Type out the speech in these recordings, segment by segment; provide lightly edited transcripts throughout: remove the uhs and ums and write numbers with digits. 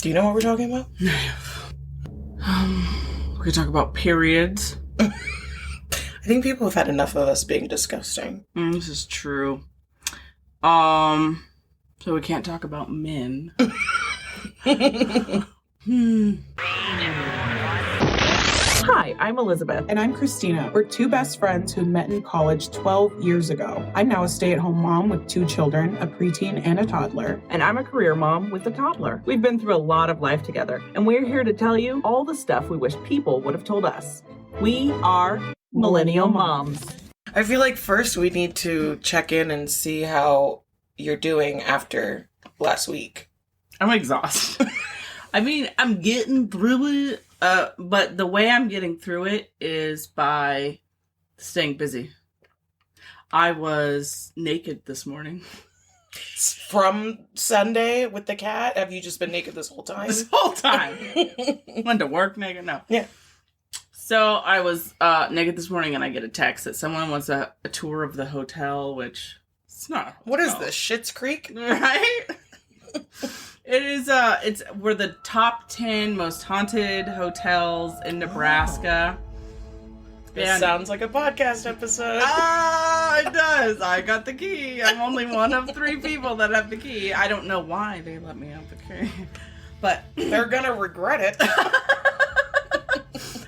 Do you know what we're talking about? We could talk about periods. I think people have had enough of us being disgusting. This is true. So we can't talk about men. Hi, I'm Elizabeth. And I'm Christina. We're two best friends who met in college 12 years ago. I'm now a stay-at-home mom with 2 children, a preteen and a toddler. And I'm a career mom with a toddler. We've been through a lot of life together, and we're here to tell you all the stuff we wish people would have told us. We are Millennial Moms. I feel like first we need to check in and see how you're doing after last week. I'm exhausted. I mean, I'm getting through it. But the way I'm getting through it is by staying busy. I was naked this morning. From Sunday with the cat? Have you just been naked this whole time? This whole time. Went to work naked? No. Yeah. So I was naked this morning and I get a text that someone wants a tour of the hotel, which it's not a hotel. What is this, Schitt's Creek? Right? It is, we're the top 10 most haunted hotels in Nebraska. This sounds like a podcast episode. It does. I got the key. I'm only one of 3 people that have the key. I don't know why they let me have the key. But they're gonna regret it.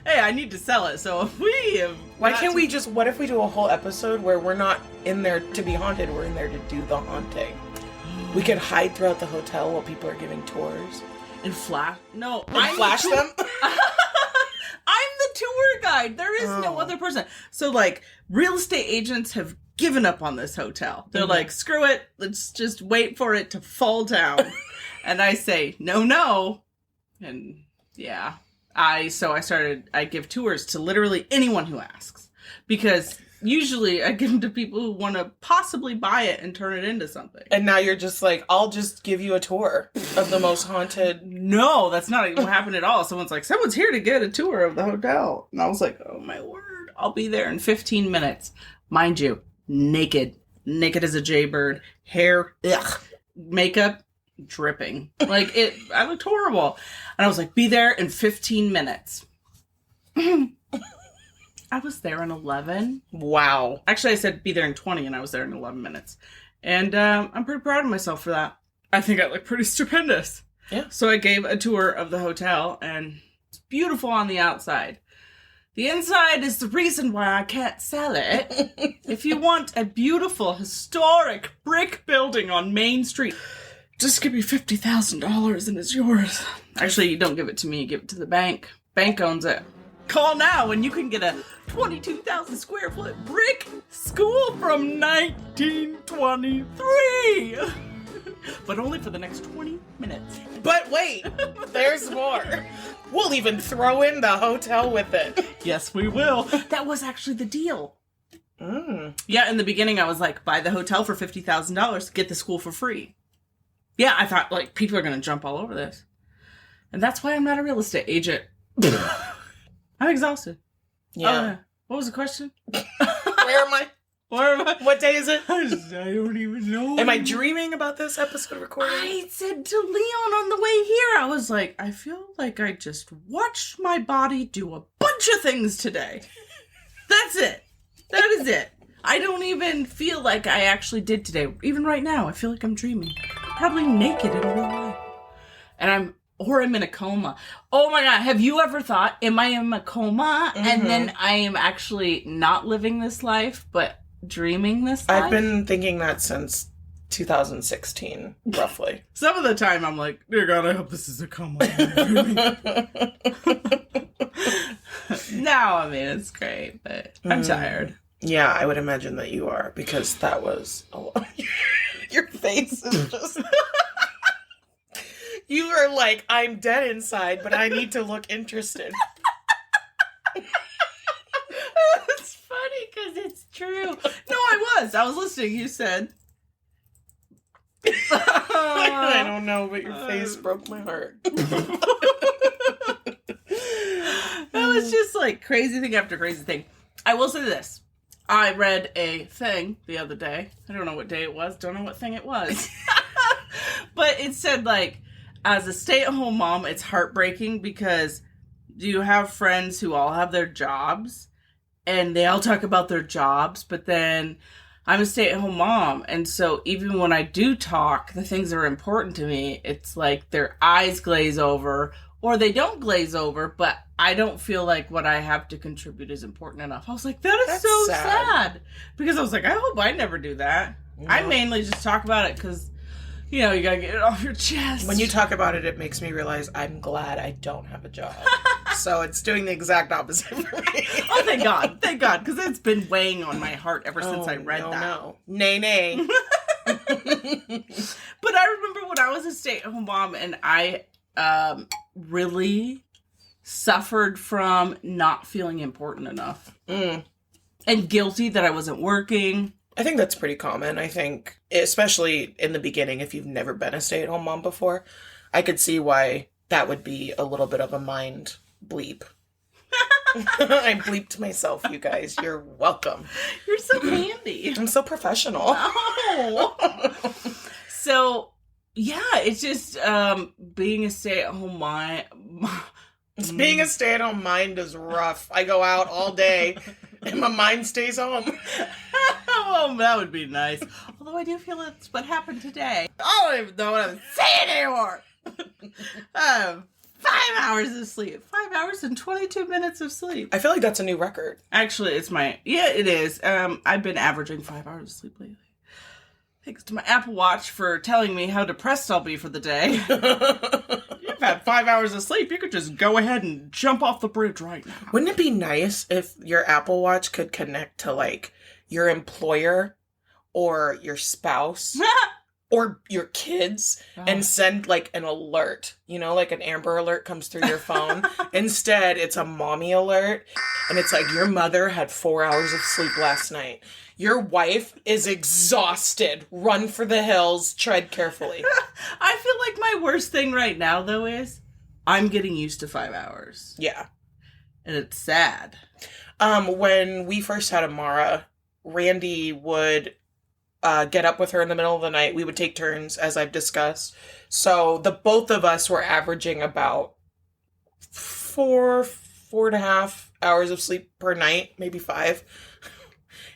Hey, I need to sell it, so if we have... Why can't we just, what if we do a whole episode where we're not in there to be haunted, we're in there to do the haunting? We could hide throughout the hotel while people are giving tours. And flash? No. And flash them? I'm the tour guide. There is no other person. So, like, real estate agents have given up on this hotel. They're like, screw it. Let's just wait for it to fall down. And I say, no. And, yeah. I give tours to literally anyone who asks. Because... usually I give them to people who want to possibly buy it and turn it into something. And now you're just like, I'll just give you a tour of the most haunted... No, that's not what happened at all. Someone's like, someone's here to get a tour of the hotel. And I was like, oh my word. I'll be there in 15 minutes. Mind you, naked. Naked as a jaybird. Hair, makeup, dripping. Like, I looked horrible. And I was like, be there in 15 minutes. I was there in 11. Wow. Actually, I said be there in 20, and I was there in 11 minutes. And I'm pretty proud of myself for that. I think I look pretty stupendous. Yeah. So I gave a tour of the hotel, and it's beautiful on the outside. The inside is the reason why I can't sell it. If you want a beautiful, historic brick building on Main Street, just give me $50,000 and it's yours. Actually, you don't give it to me. You give it to the bank. Bank owns it. Call now and you can get a 22,000 square foot brick school from 1923. But only for the next 20 minutes. But wait, there's more. We'll even throw in the hotel with it. Yes, we will. That was actually the deal. Yeah, in the beginning I was like, buy the hotel for $50,000, get the school for free. Yeah, I thought like people are going to jump all over this. And that's why I'm not a real estate agent. I'm exhausted. Yeah. What was the question? Where am I? What day is it? I don't even know. Am I dreaming about this episode recording? I said to Leon on the way here, I was like, I feel like I just watched my body do a bunch of things today. That's it. That is it. I don't even feel like I actually did today. Even right now, I feel like I'm dreaming. Probably naked in real life. And I'm in a coma. Oh my God. Have you ever thought, am I in a coma? Mm-hmm. And then I am actually not living this life, but dreaming this life? I've been thinking that since 2016, roughly. Some of the time I'm like, dear God, I hope this is a coma. No, I mean, it's great, but I'm tired. Yeah, I would imagine that you are, because that was a lot. Your face is just... You are like, I'm dead inside, but I need to look interested. It's funny because it's true. No, I was listening. You said. I don't know, but your face broke my heart. That was just like crazy thing after crazy thing. I will say this. I read a thing the other day. I don't know what day it was. Don't know what thing it was. But it said like, as a stay-at-home mom, it's heartbreaking because you have friends who all have their jobs and they all talk about their jobs, but then I'm a stay-at-home mom, and so even when I do talk, the things that are important to me, it's like their eyes glaze over, or they don't glaze over, but I don't feel like what I have to contribute is important enough. I was like, that's so sad. Because I was like, I hope I never do that. No. I mainly just talk about it because, you know, you gotta get it off your chest. When you talk about it, it makes me realize I'm glad I don't have a job. So it's doing the exact opposite for me. Oh, thank God. Thank God. Because it's been weighing on my heart ever since I read that. No. Nay. But I remember when I was a stay-at-home mom and I really suffered from not feeling important enough. And guilty that I wasn't working. I think that's pretty common. I think, especially in the beginning, if you've never been a stay-at-home mom before, I could see why that would be a little bit of a mind bleep. I bleeped myself, you guys. You're welcome. You're so handy. I'm so professional. Oh. So, yeah, it's just being a stay-at-home mom. Being a stay-at-home mind is rough. I go out all day and my mind stays home. Oh, that would be nice. Although I do feel that's what happened today. I don't even know what I'm saying anymore. 5 hours of sleep. 5 hours and 22 minutes of sleep. I feel like that's a new record. Actually, it is. I've been averaging 5 hours of sleep lately. Thanks to my Apple Watch for telling me how depressed I'll be for the day. You've had 5 hours of sleep. You could just go ahead and jump off the bridge right now. Wouldn't it be nice if your Apple Watch could connect to, like, your employer or your spouse or your kids and send, like, an alert? You know, like an Amber Alert comes through your phone. Instead, it's a mommy alert. And it's like, your mother had 4 hours of sleep last night. Your wife is exhausted. Run for the hills. Tread carefully. I feel like my worst thing right now, though, is I'm getting used to 5 hours. Yeah. And it's sad. When we first had Amara, Randy would get up with her in the middle of the night. We would take turns, as I've discussed. So the both of us were averaging about 4.5 hours of sleep per night, maybe 5.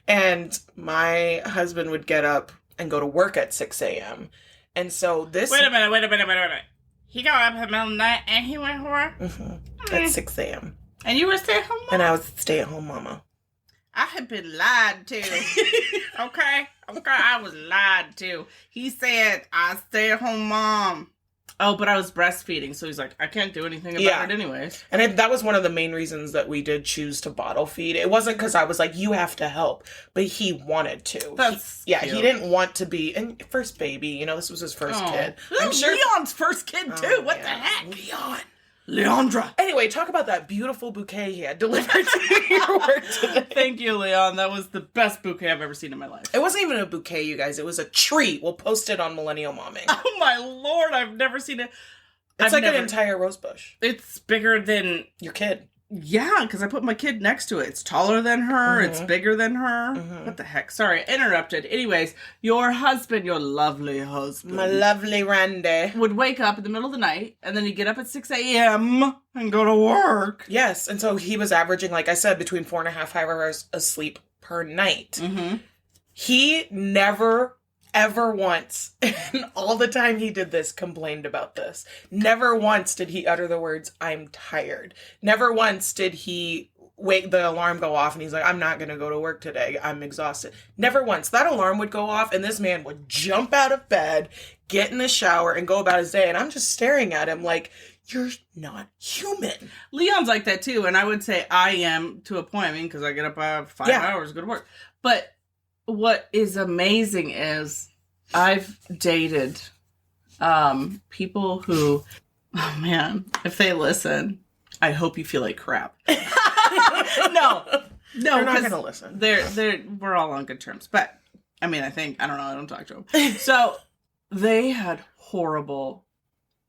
And my husband would get up and go to work at 6 a.m. And so this... Wait a minute. He got up in the middle of the night and he went to work? Mm-hmm. At 6 a.m. And you were stay-at-home mama? And I was stay-at-home mama. I had been lied to. Okay, I was lied to. He said, I stay-at-home mom. Oh, but I was breastfeeding, so he's like, I can't do anything about it anyways. And that was one of the main reasons that we did choose to bottle feed. It wasn't because I was like, you have to help, but he wanted to. That's cute. He didn't want to be, and first baby, you know, this was his first kid. I'm sure Leon's first kid, too. What the heck? Leandra. Anyway, talk about that beautiful bouquet he had delivered to your work today. Thank you, Leon. That was the best bouquet I've ever seen in my life. It wasn't even a bouquet, you guys. It was a tree. We'll post it on Millennial Momming. Oh, my Lord. I've never seen it. It's an entire rose bush. It's bigger than... your kid. Yeah, because I put my kid next to it. It's taller than her. Mm-hmm. It's bigger than her. Mm-hmm. What the heck? Sorry, interrupted. Anyways, your husband, your lovely husband. My lovely Randy. Would wake up in the middle of the night, and then he'd get up at 6 a.m. and go to work. Yes, and so he was averaging, like I said, between 4.5 hours of sleep per night. Mm-hmm. He never... ever once, and all the time he did this, complained about this. Never once did he utter the words, I'm tired. Never once did he wake the alarm go off and he's like, I'm not going to go to work today. I'm exhausted. Never once. That alarm would go off and this man would jump out of bed, get in the shower, and go about his day. And I'm just staring at him like, you're not human. Leon's like that too. And I would say I am to a point, because I get up 5 hours, go to work. But what is amazing is I've dated people who, oh man, if they listen, I hope you feel like crap. No, they're not gonna listen. We're all on good terms. But I mean, I don't talk to them. So they had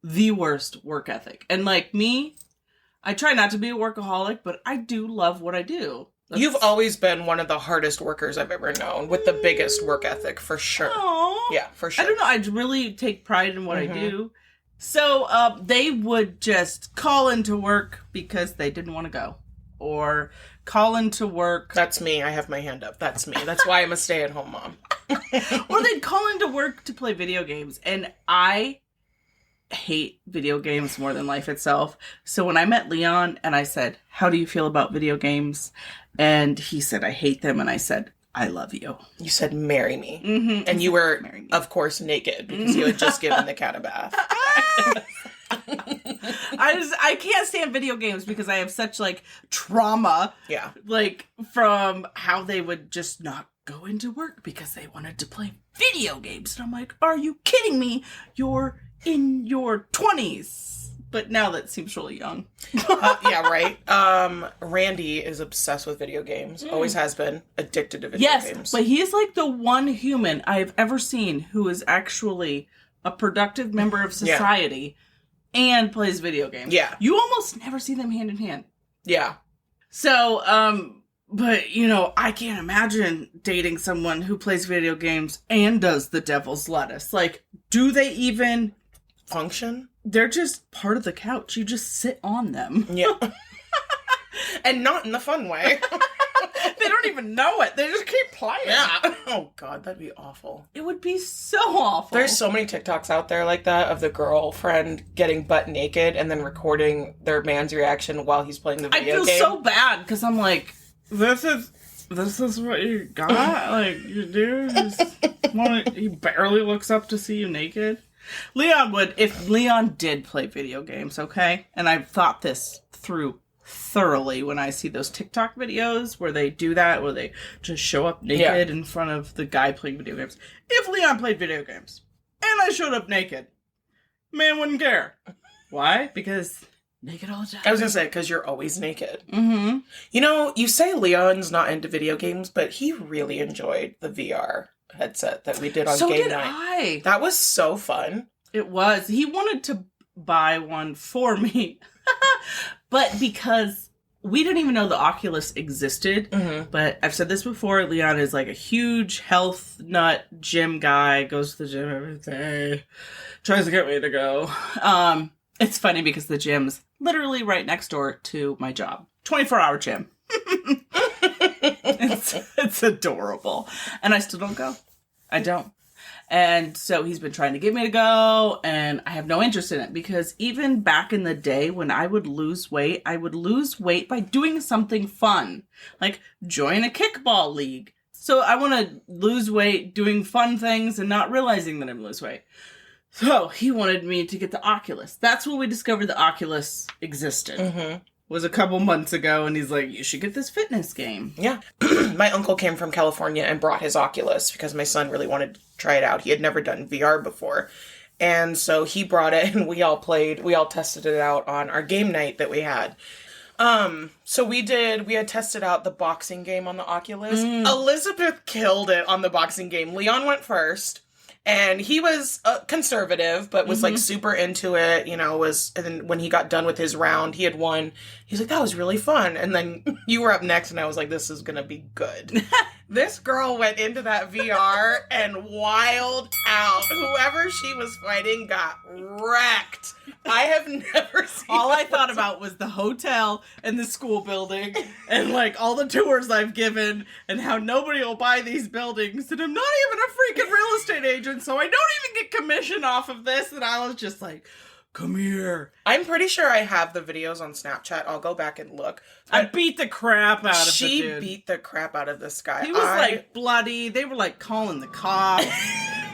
the worst work ethic. And like me, I try not to be a workaholic, but I do love what I do. You've always been one of the hardest workers I've ever known, with the biggest work ethic, for sure. Aww. Yeah, for sure. I don't know. I really take pride in what I do. So they would just call into work because they didn't want to go. Or call into work. That's me. I have my hand up. That's me. That's why I'm a stay-at-home mom. Or they'd call into work to play video games. And I hate video games more than life itself. So when I met Leon and I said, how do you feel about video games? And he said, I hate them. And I said, I love you. You said, marry me. Mm-hmm. And you were, of course, naked because you had just given the cat a bath. I can't stand video games because I have such, like, trauma. Yeah. Like, from how they would just not go into work because they wanted to play video games. And I'm like, are you kidding me? You're in your 20s. But now that seems really young. Yeah, right. Randy is obsessed with video games. Always has been. Addicted to video games. Yes, but he is like the one human I've ever seen who is actually a productive member of society and plays video games. Yeah. You almost never see them hand in hand. Yeah. So, but, you know, I can't imagine dating someone who plays video games and does the devil's lettuce. Like, do they even function? They're just part of the couch. You just sit on them. Yeah. And not in the fun way. They don't even know it. They just keep playing. Yeah. Oh, God, that'd be awful. It would be so awful. There's so many TikToks out there like that of the girlfriend getting butt naked and then recording their man's reaction while he's playing the video game. I feel so bad because I'm like, this is what you got? Like, you do? He barely looks up to see you naked? Leon would, if Leon did play video games, okay? And I've thought this through thoroughly when I see those TikTok videos where they do that, where they just show up naked in front of the guy playing video games. If Leon played video games and I showed up naked, man wouldn't care. Why? Because naked all the time. I was gonna say, because you're always naked. Mm-hmm. You know, you say Leon's not into video games, but he really enjoyed the VR headset that we did on game night. I. That was so fun. It was. He wanted to buy one for me. But because we didn't even know the Oculus existed. Mm-hmm. But I've said this before, Leon is like a huge health nut gym guy, goes to the gym every day, tries to get me to go. It's funny because the gym's literally right next door to my job. 24-hour gym. It's adorable. And I still don't go. I don't. And so he's been trying to get me to go, and I have no interest in it because even back in the day when I would lose weight by doing something fun, like join a kickball league. So I want to lose weight doing fun things and not realizing that I'm losing weight. So he wanted me to get the Oculus. That's when we discovered the Oculus existed. Mm-hmm. Was a couple months ago, and he's like, you should get this fitness game. Yeah. My uncle came from California and brought his Oculus because my son really wanted to try it out. He had never done VR before. And so he brought it, and we all tested it out on our game night that we had. So we had tested out the boxing game on the Oculus. Elizabeth killed it on the boxing game. Leon went first. And he was conservative, but was like super into it, you know, and then when he got done with his round, he had won. He's like, that was really fun. And then you were up next and I was like, this is going to be good. This girl went into that VR and wild out. Whoever she was fighting got wrecked. I have never seen all I thought about was the hotel and the school building and like all the tours I've given and how nobody will buy these buildings and I'm not even a freaking real estate agent, so I don't even get commission off of this. And I was just like, come here. I'm pretty sure I have the videos on Snapchat. I'll go back and look. I beat the crap out of She the dude. beat the crap out of this guy. He was like bloody. They were like calling the cops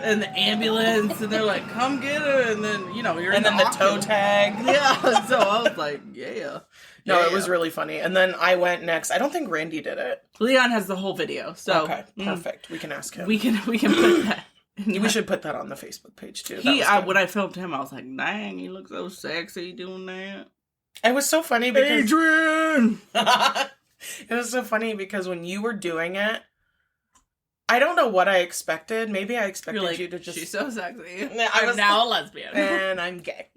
and the ambulance, and they're like, "Come get her!" And then you're and then the toe tag. Yeah. So I was like, "Yeah." No, it was really funny. And then I went next. I don't think Randy did it. Leon has the whole video. So okay, perfect. We can ask him. We can put that. We should put that on the Facebook page too. When I filmed him, I was like, "Dang, you look so sexy doing that." It was so funny because Adrian. It was so funny because when you were doing it, I don't know what I expected. Maybe I expected you to just. She's so sexy. I'm now a lesbian, and I'm gay.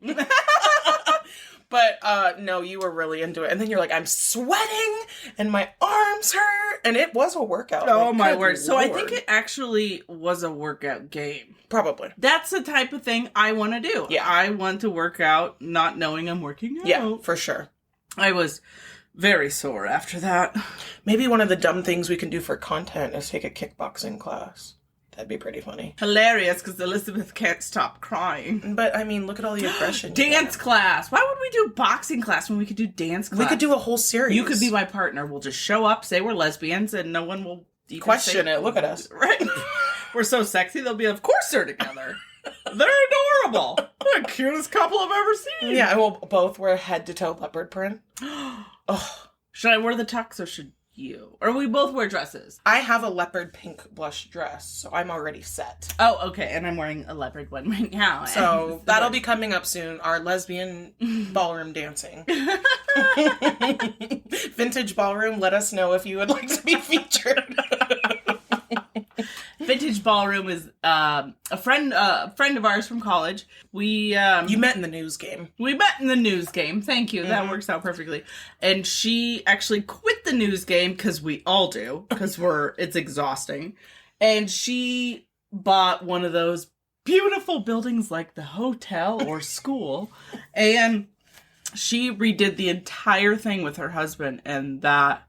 But no, you were really into it. And then you're like, I'm sweating and my arms hurt. And it was a workout. Oh, like, my good word. So I Lord. think it actually was a workout game. Probably. That's the type of thing I want to do. Yeah. I want to work out not knowing I'm working out. Yeah, for sure. I was very sore after that. Maybe one of the dumb things we can do for content is take a kickboxing class. That'd be pretty funny. Hilarious, because Elizabeth can't stop crying. But, I mean, look at all the aggression. Dance class. Why would we do boxing class when we could do dance class? We could do a whole series. You could be my partner. We'll just show up, say we're lesbians, and no one will even question it. Look at us. Right? We're so sexy, they'll be, of course they're together. They're adorable. They're the cutest couple I've ever seen. Yeah, and we'll both wear head-to-toe leopard print. Oh. Should I wear the tux or should you? Or we both wear dresses? I have a leopard pink blush dress, so I'm already set. Oh, okay. And I'm wearing a leopard one right now. So that'll be coming up soon. Our lesbian ballroom dancing. Vintage ballroom, let us know if you would like to be featured. Vintage Ballroom is a friend of ours from college. We You met in the news game. We met in the news game. Thank you. That works out perfectly. And she actually quit the news game, because we all do, because it's exhausting. And she bought one of those beautiful buildings like the hotel or school, and she redid the entire thing with her husband, and that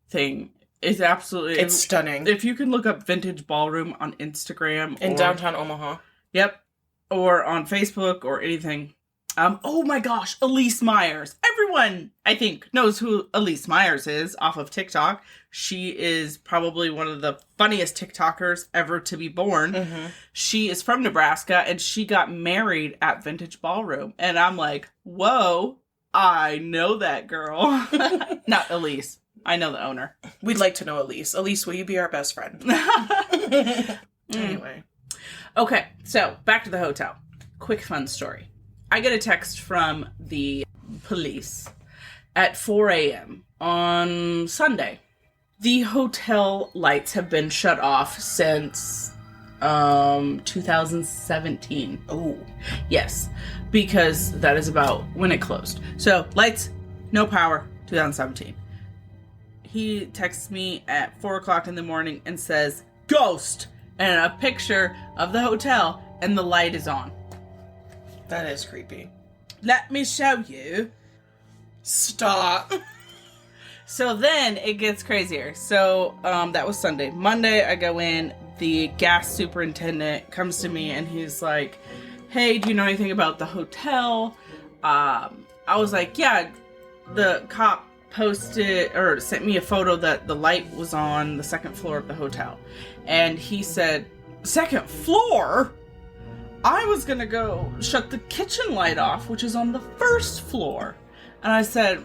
thing is absolutely... It's stunning. If you can look up Vintage Ballroom on Instagram. In downtown Omaha. Yep. Or on Facebook or anything. Oh my gosh, Elise Myers. Everyone, I think, knows who Elise Myers is off of TikTok. She is probably one of the funniest TikTokers ever to be born. Mm-hmm. She is from Nebraska, and she got married at Vintage Ballroom. And I'm like, whoa, I know that girl. Not Elise. I know the owner. We'd like to know Elise. Elise, will you be our best friend? Anyway. Okay, so back to the hotel. Quick fun story. I get a text from the police at 4 a.m. on Sunday. The hotel lights have been shut off since 2017. Oh. Yes, because that is about when it closed. So, lights, no power, 2017. He texts me at 4 o'clock in the morning and says, "Ghost!" and a picture of the hotel, and the light is on. That is creepy. Let me show you. Stop. So then it gets crazier. So that was Sunday. Monday, I go in. The gas superintendent comes to me and he's like, "Hey, do you know anything about the hotel?" I was like, "Yeah." The cop posted or sent me a photo that the light was on the second floor of the hotel. And he said, "Second floor? I was gonna go shut the kitchen light off, which is on the first floor." And I said,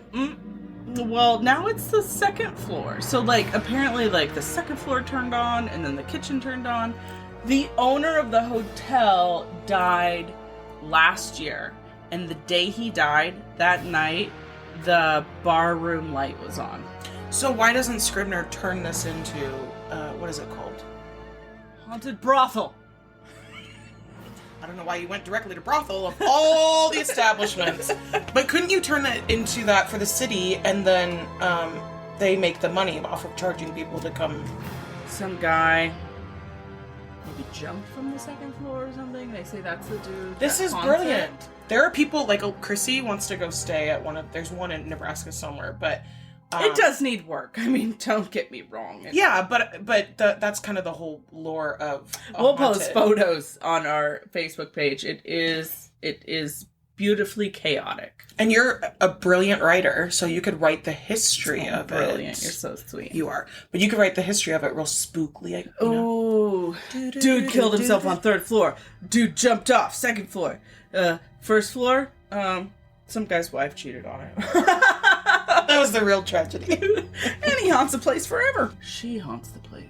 well, now it's the second floor. So, like, apparently, like, the second floor turned on, and then the kitchen turned on. The owner of the hotel died last year, and the day he died, that night, the bar room light was on. So why doesn't Scribner turn this into, what is it called? Haunted brothel. I don't know why you went directly to brothel of all the establishments. But couldn't you turn that into that for the city, and then they make the money off of charging people to come? Some guy maybe jumped from the second floor or something. They say that's the dude. This that is haunts brilliant. it. There are people, like, Chrissy wants to go stay at there's one in Nebraska somewhere, but... it does need work. I mean, don't get me wrong. Yeah, but that's kind of the whole lore of We'll Haunted. post photos on our Facebook page. It is beautifully chaotic. And you're a brilliant writer, so you could write the history of Brilliant. it. You're so sweet. You are. But you could write the history of it real spookily. You know? Oh, dude killed himself on third floor. Dude jumped off second floor. First floor, some guy's wife cheated on him. That was the real tragedy. And he haunts the place forever. She haunts the place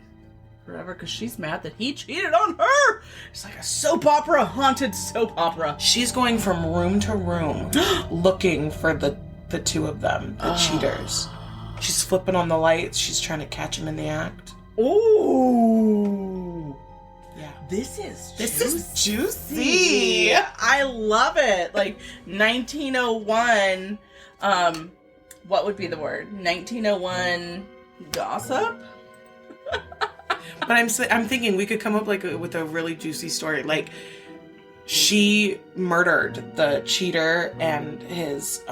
forever because she's mad that he cheated on her. It's like a soap opera, haunted soap opera. She's going from room to room looking for the two of them, the cheaters. She's flipping on the lights. She's trying to catch him in the act. Ooh. Yeah. This is juicy. I love it. Like 1901. What would be the word? 1901 gossip. But I'm thinking we could come up with a really juicy story. Like, she murdered the cheater and his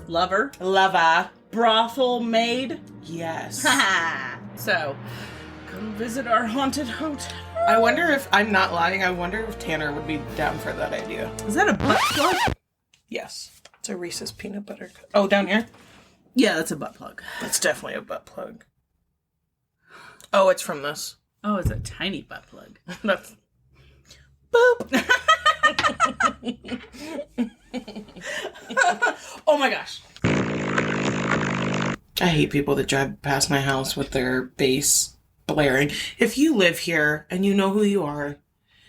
Lover. lover. Brothel maid. Yes. So, come visit our haunted hotel. I wonder if, I'm not lying, I wonder if Tanner would be down for that idea. Is that a butt plug? Yes. It's a Reese's peanut butter. Oh, down here? Yeah, that's a butt plug. That's definitely a butt plug. Oh, it's from this. Oh, it's a tiny butt plug. That's... Boop! Oh my gosh. I hate people that drive past my house with their bass blaring. If you live here and you know who you are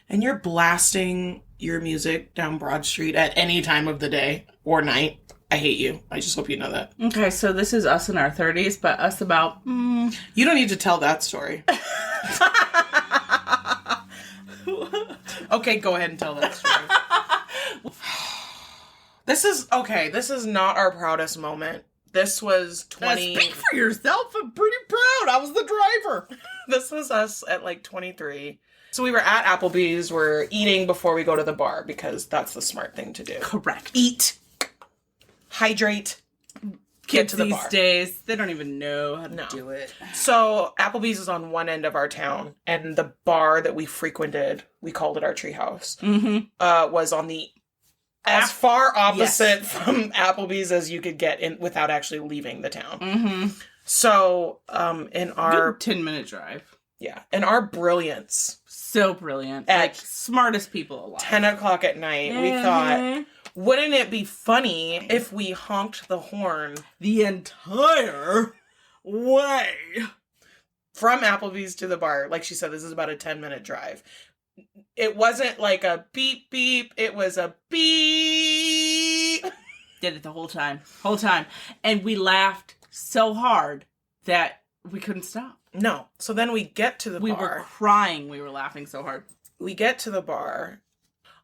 and you're blasting your music down Broad Street at any time of the day or night, I hate you. I just hope you know that. Okay, so this is us in our 30s, but us about... You don't need to tell that story. Okay, go ahead and tell that story. This is not our proudest moment. This was 20... Speak for yourself. I'm pretty proud. I was the driver. This was us at like 23. So we were at Applebee's. We're eating before we go to the bar because that's the smart thing to do. Correct. Eat. Hydrate. Get to the these bar. days, they don't even know how to do it. So Applebee's is on one end of our town, and the bar that we frequented, we called it our treehouse, was on the as far opposite from Applebee's as you could get in without actually leaving the town. So in our good 10-minute drive. Yeah, in our brilliance, so brilliant, at like smartest people alive. 10 o'clock at night, we thought, wouldn't it be funny if we honked the horn the entire way from Applebee's to the bar? Like she said, this is about a 10-minute drive. It wasn't like a beep beep, it was a beep. Did it the whole time. And we laughed so hard that we couldn't stop. No. So then we get to the bar. We were crying. We were laughing so hard. We get to the bar.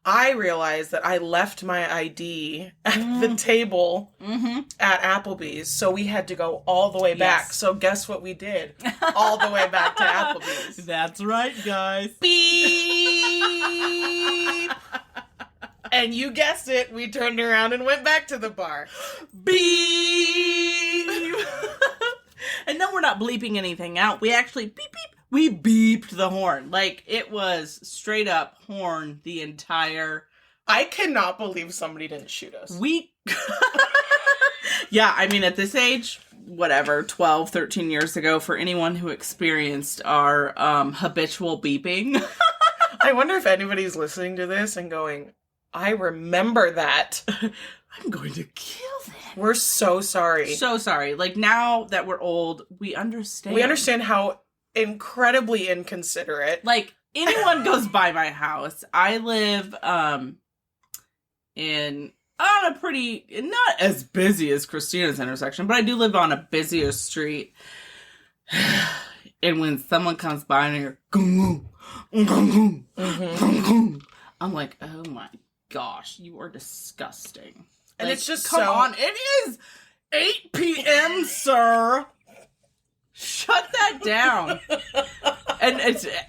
I realized that I left my ID at the table at Applebee's. So we had to go all the way back. Yes. So guess what we did? All the way back to Applebee's. That's right, guys. Beep! And you guessed it, we turned around and went back to the bar. Beep! And no, we're not bleeping anything out. We actually beep beep. We beeped the horn. Like, it was straight up horn the entire... I cannot believe somebody didn't shoot us. Yeah, I mean, at this age, whatever, 12, 13 years ago, for anyone who experienced our habitual beeping. I wonder if anybody's listening to this and going, I remember that. I'm going to kill them. We're so sorry. So sorry. Like, now that we're old, we understand. We understand how incredibly inconsiderate. Like, anyone goes by my house. I live on a pretty, not as busy as Christina's intersection, but I do live on a busier street. And when someone comes by and you're, I'm like, oh my gosh, you are disgusting. And like, it's just come so... on, it is 8 p.m., sir. Shut that down.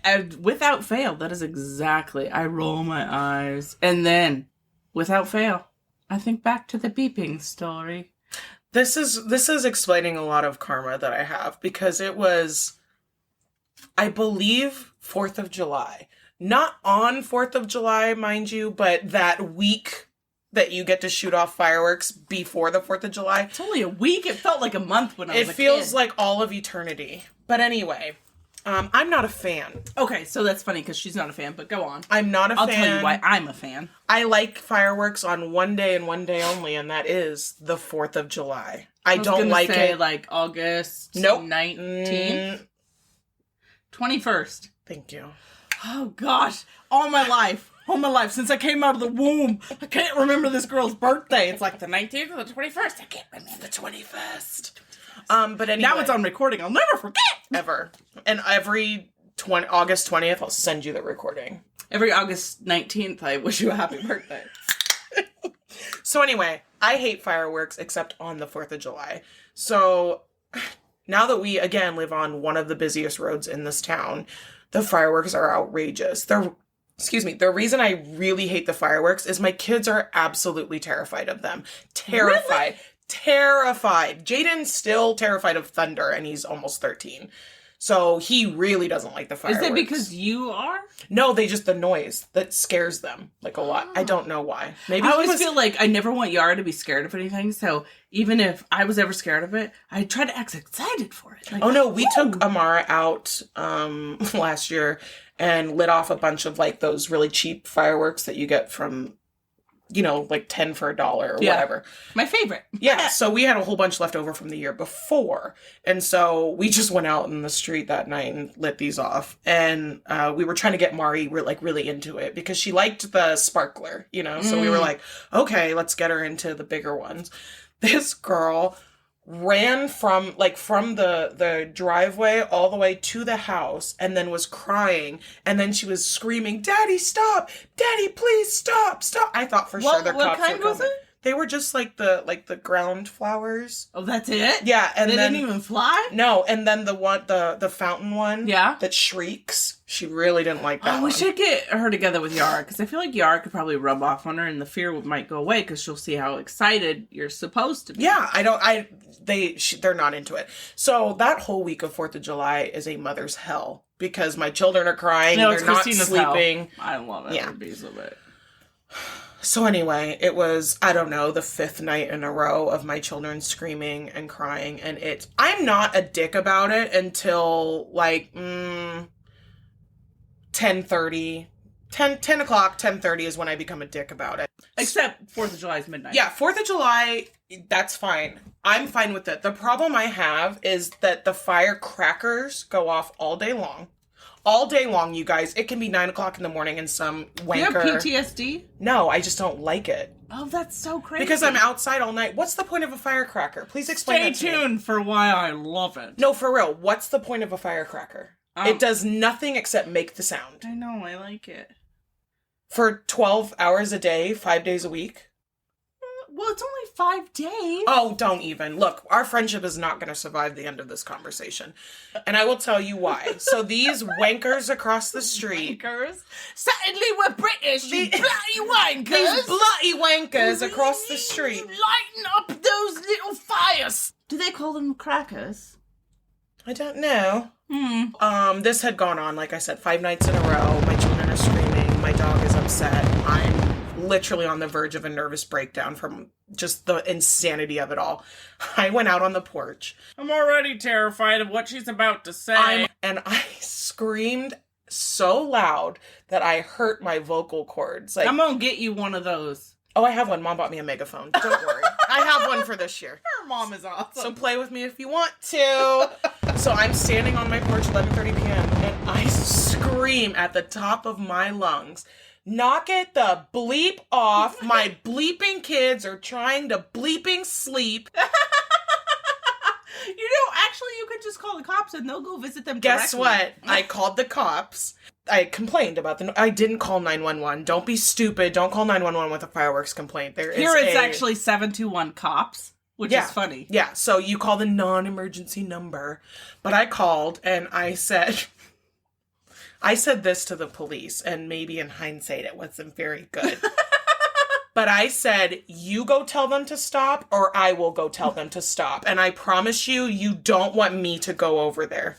and without fail, that is exactly, I roll my eyes. And then, without fail, I think back to the beeping story. This is explaining a lot of karma that I have, because it was, I believe, 4th of July. Not on 4th of July, mind you, but that week that you get to shoot off fireworks before the 4th of July. It's only a week. It felt like a month when I was a kid. It feels like all of eternity. But anyway, I'm not a fan. Okay, so that's funny because she's not a fan, but go on. I'm not a fan. I'll tell you why I'm a fan. I like fireworks on one day and one day only, and that is the 4th of July. I don't like it. Like August 19th? 21st. Thank you. Oh gosh, all my life, since I came out of the womb, I can't remember this girl's birthday. It's like the 19th or the 21st. I can't remember the 21st. But anyway. Now it's on recording. I'll never forget. Ever. And every August 20th, I'll send you the recording. Every August 19th, I wish you a happy birthday. So anyway, I hate fireworks except on the 4th of July. So now that we, again, live on one of the busiest roads in this town, the fireworks are outrageous. The reason I really hate the fireworks is my kids are absolutely terrified of them. Terrified. Really? Terrified. Jaden's still terrified of thunder, and he's almost 13. So he really doesn't like the fireworks. Is it because you are? No, the noise that scares them like a lot. I don't know why. Maybe I always feel like I never want Yara to be scared of anything. So even if I was ever scared of it, I try to act excited for it. Like, oh no, we took Amara out last year and lit off a bunch of like those really cheap fireworks that you get from, like 10 for $1 or whatever. My favorite. Yeah. So we had a whole bunch left over from the year before. And so we just went out in the street that night and lit these off. And we were trying to get Mari really into it because she liked the sparkler, So we were like, okay, let's get her into the bigger ones. This girl ran from the driveway all the way to the house and then was crying, and then she was screaming, "Daddy, stop! Daddy, please stop! Stop!" I thought for sure the cops kind were coming. was it? They were just like the ground flowers. Oh, that's it? Yeah, and they then didn't even fly? No, and then the fountain one that shrieks. She really didn't like that one. We should get her together with Yara, because I feel like Yara could probably rub off on her and the fear might go away because she'll see how excited you're supposed to be. Yeah, they're not into it. So that whole week of 4th of July is a mother's hell because my children are crying, they're not sleeping. Hell. I love every piece of it. So anyway, it was, I don't know, the 5th night in a row of my children screaming and crying, and I'm not a dick about it until like 10:30. 10 o'clock, 10:30 is when I become a dick about it. Except 4th of July is midnight. Yeah, 4th of July, that's fine. I'm fine with it. The problem I have is that the firecrackers go off all day long. All day long, you guys. It can be 9 o'clock in the morning and some wanker. Do you have PTSD? No, I just don't like it. Oh, that's so crazy. Because I'm outside all night. What's the point of a firecracker? Please explain that to me. Stay tuned for why I love it. No, for real. What's the point of a firecracker? It does nothing except make the sound. I know, I like it. For 12 hours a day, 5 days a week? Well, it's only 5 days. Oh, don't even. Look, our friendship is not going to survive the end of this conversation. And I will tell you why. So these wankers across the street. Wankers? Suddenly we're British, you bloody wankers. These bloody wankers across the street. Lighten up those little fires. Do they call them crackers? I don't know. This had gone on, like I said, 5 nights in a row. My children are screaming. My dog is upset. I'm literally on the verge of a nervous breakdown from just the insanity of it all. I went out on the porch. I'm already terrified of what she's about to say. And I screamed so loud that I hurt my vocal cords. Like, I'm gonna get you one of those. Oh, I have one. Mom bought me a megaphone. Don't worry. I have one for this year. Her mom is awesome. So play with me if you want to. So I'm standing on my porch 11:30 p.m. and I scream at the top of my lungs, "Knock it the bleep off. My bleeping kids are trying to bleeping sleep." Actually, you could just call the cops and they'll go visit them directly. Guess what? I called the cops. I complained about I didn't call 911. Don't be stupid. Don't call 911 with a fireworks complaint. It's actually 721 cops, which is funny. Yeah, so you call the non-emergency number. But I called and I said this to the police, and maybe in hindsight it wasn't very good. But I said, you go tell them to stop, or I will go tell them to stop. And I promise you, you don't want me to go over there.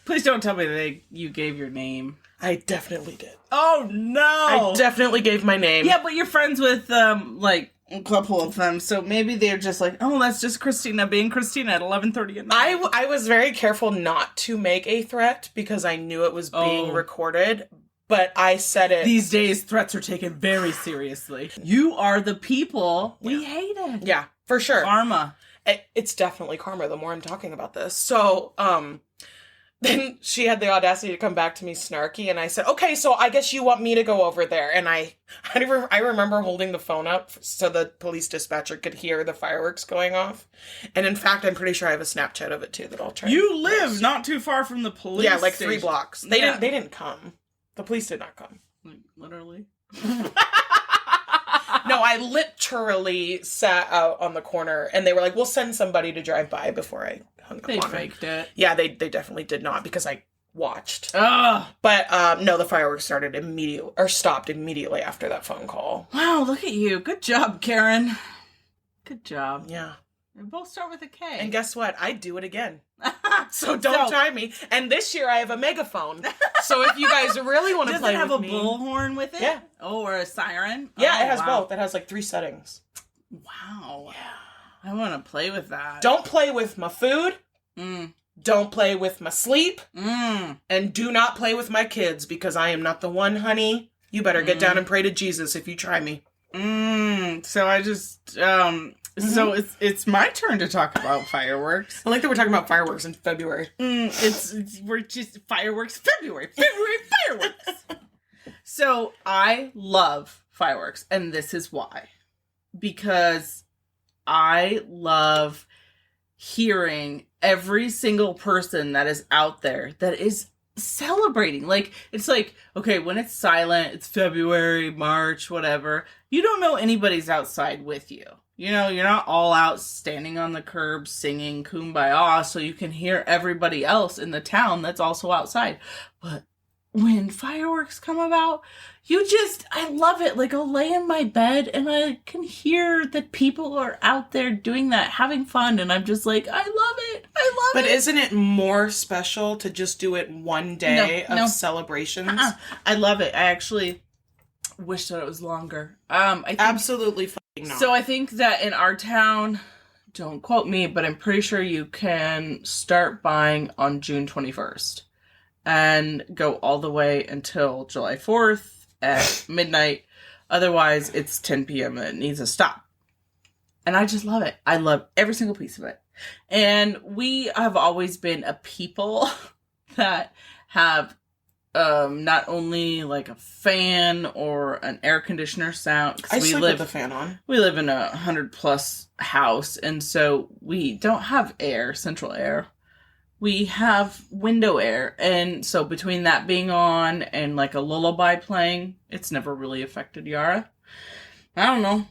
Please don't tell me that you gave your name. I definitely did. Oh, no! I definitely gave my name. Yeah, but you're friends with, a couple of them, so maybe they're just like, oh, that's just Christina being Christina at 11:30 at night. I was very careful not to make a threat because I knew it was being recorded. But I said it. These days, threats are taken very seriously. You are the people we hated. Yeah, for sure. Karma. It's definitely karma the more I'm talking about this. So, then she had the audacity to come back to me snarky, and I said, okay, so I guess you want me to go over there. And I remember holding the phone up so the police dispatcher could hear the fireworks going off. And in fact, I'm pretty sure I have a Snapchat of it too that I'll try. You live not too far from the police. Yeah, like station. 3 blocks. They didn't come. The police did not come. Like, literally. No, I literally sat out on the corner, and they were like, we'll send somebody to drive by before I hung up on They them. faked it. Yeah, they definitely did not, because I watched. Ugh. But no, the fireworks stopped immediately after that phone call. Wow, look at you. Good job, Karen. Good job. Yeah. They both start with a K. And guess what? I'd do it again. So don't try me. And this year I have a megaphone. So if you guys really want to play with me. Does it have a bullhorn with it? Yeah. Oh, or a siren? Yeah, Oh, it has wow. both. It has like 3 settings. Wow. Yeah. I want to play with that. Don't play with my food. Mm. Don't play with my sleep. Mm. And do not play with my kids, because I am not the one, honey. You better get down and pray to Jesus if you try me. So I just, so it's my turn to talk about fireworks. I like that we're talking about fireworks in February. We're just fireworks February fireworks. So I love fireworks, and this is why. Because I love hearing every single person that is out there that is celebrating. Like, it's like, okay, when it's silent, it's February, March, whatever. You don't know anybody's outside with you. You know, you're not all out standing on the curb singing Kumbaya so you can hear everybody else in the town that's also outside. But when fireworks come about, I love it. Like, I'll lay in my bed and I can hear that people are out there doing that, having fun. And I'm just like, I love it. But isn't it more special to just do it one day of celebrations? I love it. I actually wish that it was longer. I think, absolutely fucking not. So I think that in our town, don't quote me, but I'm pretty sure you can start buying on June 21st and go all the way until July 4th at midnight. Otherwise, it's 10 p.m. and it needs to stop. And I just love it. I love every single piece of it. And we have always been a people that have not only like a fan or an air conditioner sound. I sleep with the fan on. We live in a 100+ house, and so we don't have central air. We have window air, and so between that being on and like a lullaby playing, it's never really affected Yara. I don't know.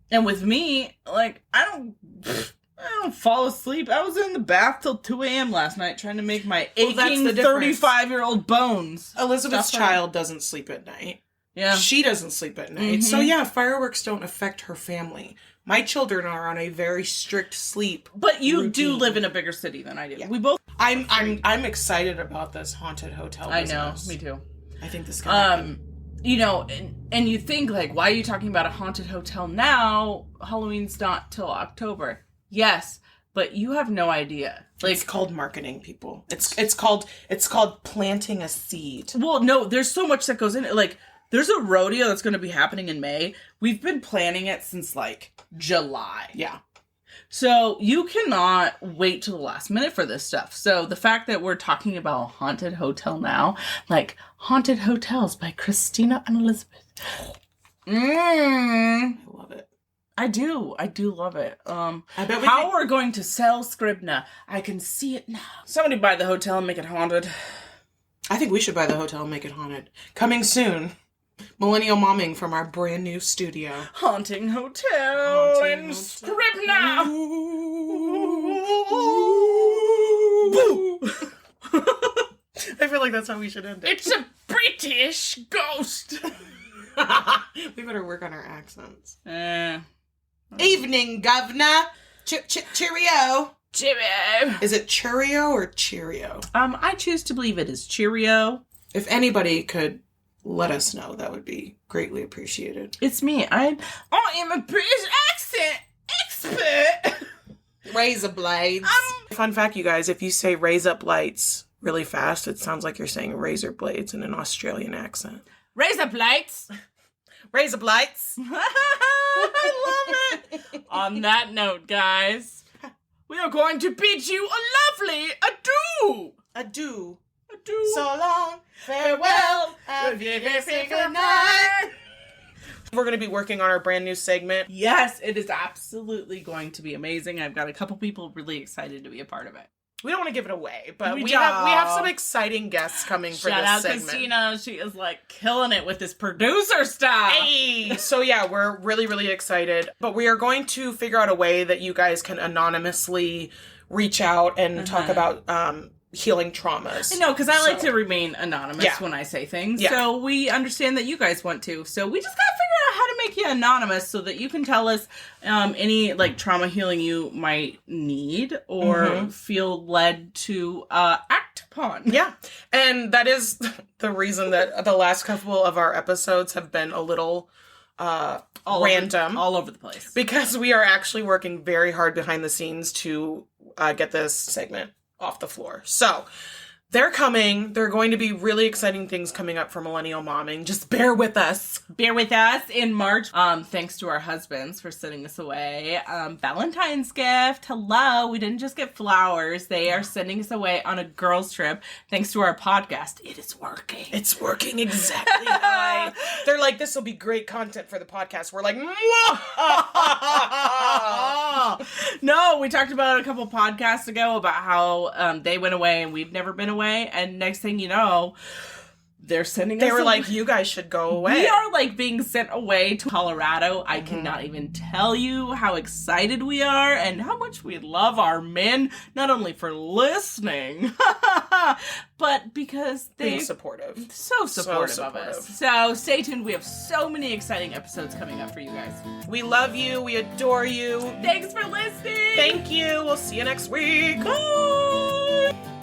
And with me, like, I don't fall asleep. I was in the bath till 2 a.m. last night trying to make my aching 35-year-old bones. Elizabeth's child doesn't sleep at night. Yeah. She doesn't sleep at night. So yeah, fireworks don't affect her family. My children are on a very strict sleep. But you routine. do live in a bigger city than I do. Yeah. We both. I'm excited about this haunted hotel business. I know, me too. I think this can you know, and you think, like, why are you talking about a haunted hotel now? Halloween's not till October. Yes, but you have no idea. Like, it's called marketing, people. It's called planting a seed. Well, no, there's so much that goes in it. Like, there's a rodeo that's going to be happening in May. We've been planning it since like July. Yeah. So you cannot wait till the last minute for this stuff. So the fact that we're talking about a haunted hotel now, like Haunted Hotels by Christina and Elizabeth. I love it. I do love it. I bet we're going to sell Scribner. I can see it now. Somebody buy the hotel and make it haunted. I think we should buy the hotel and make it haunted. Coming soon. Millennial Momming from our brand new studio. Haunting Hotel in Scribner. I feel like that's how we should end it. It's a British ghost. We better work on our accents. Uh, Evening, governor. Cheerio. Cheerio. Is it Cheerio or Cheerio? I choose to believe it is Cheerio. If anybody could let us know, that would be greatly appreciated. It's me. I am a British accent expert. Razor blades. Fun fact, you guys, if you say raise up lights really fast, it sounds like you're saying razor blades in an Australian accent. Razor blades. Razor blades. I love it. On that note, guys, we are going to bid you a lovely adieu. Adieu. do. So long, farewell, good night. We're going to be working on our brand new segment. Yes, it is absolutely going to be amazing. I've got a couple people really excited to be a part of it. We don't want to give it away, but we don't. have some exciting guests coming for Shout this out segment. Christina. She is like killing it with this producer stuff. Hey! So yeah, we're really, really excited. But we are going to figure out a way that you guys can anonymously reach out and talk about healing traumas. No, because I like to remain anonymous when I say things. Yeah. So we understand that you guys want to. So we just got to figure out how to make you anonymous so that you can tell us any like trauma healing you might need or feel led to act upon. Yeah. And that is the reason that the last couple of our episodes have been a little random. All over the place. Because we are actually working very hard behind the scenes to get this segment off the floor. So they're coming. There are going to be really exciting things coming up for Millennial Momming. Just bear with us. Bear with us in March. Thanks to our husbands for sending us away. Valentine's gift. Hello. We didn't just get flowers. They are sending us away on a girls' trip. Thanks to our podcast. It is working. It's working exactly how they're like, this will be great content for the podcast. We're like, no, we talked about it a couple podcasts ago about how they went away and we've never been away. And next thing you know, they're sending us They were away. like, you guys should go away. We are like being sent away to Colorado. I cannot even tell you how excited we are and how much we love our men, not only for listening, but because they're being supportive. So supportive of us. So stay tuned. We have so many exciting episodes coming up for you guys. We love you. We adore you. Thanks for listening. Thank you. We'll see you next week. Bye.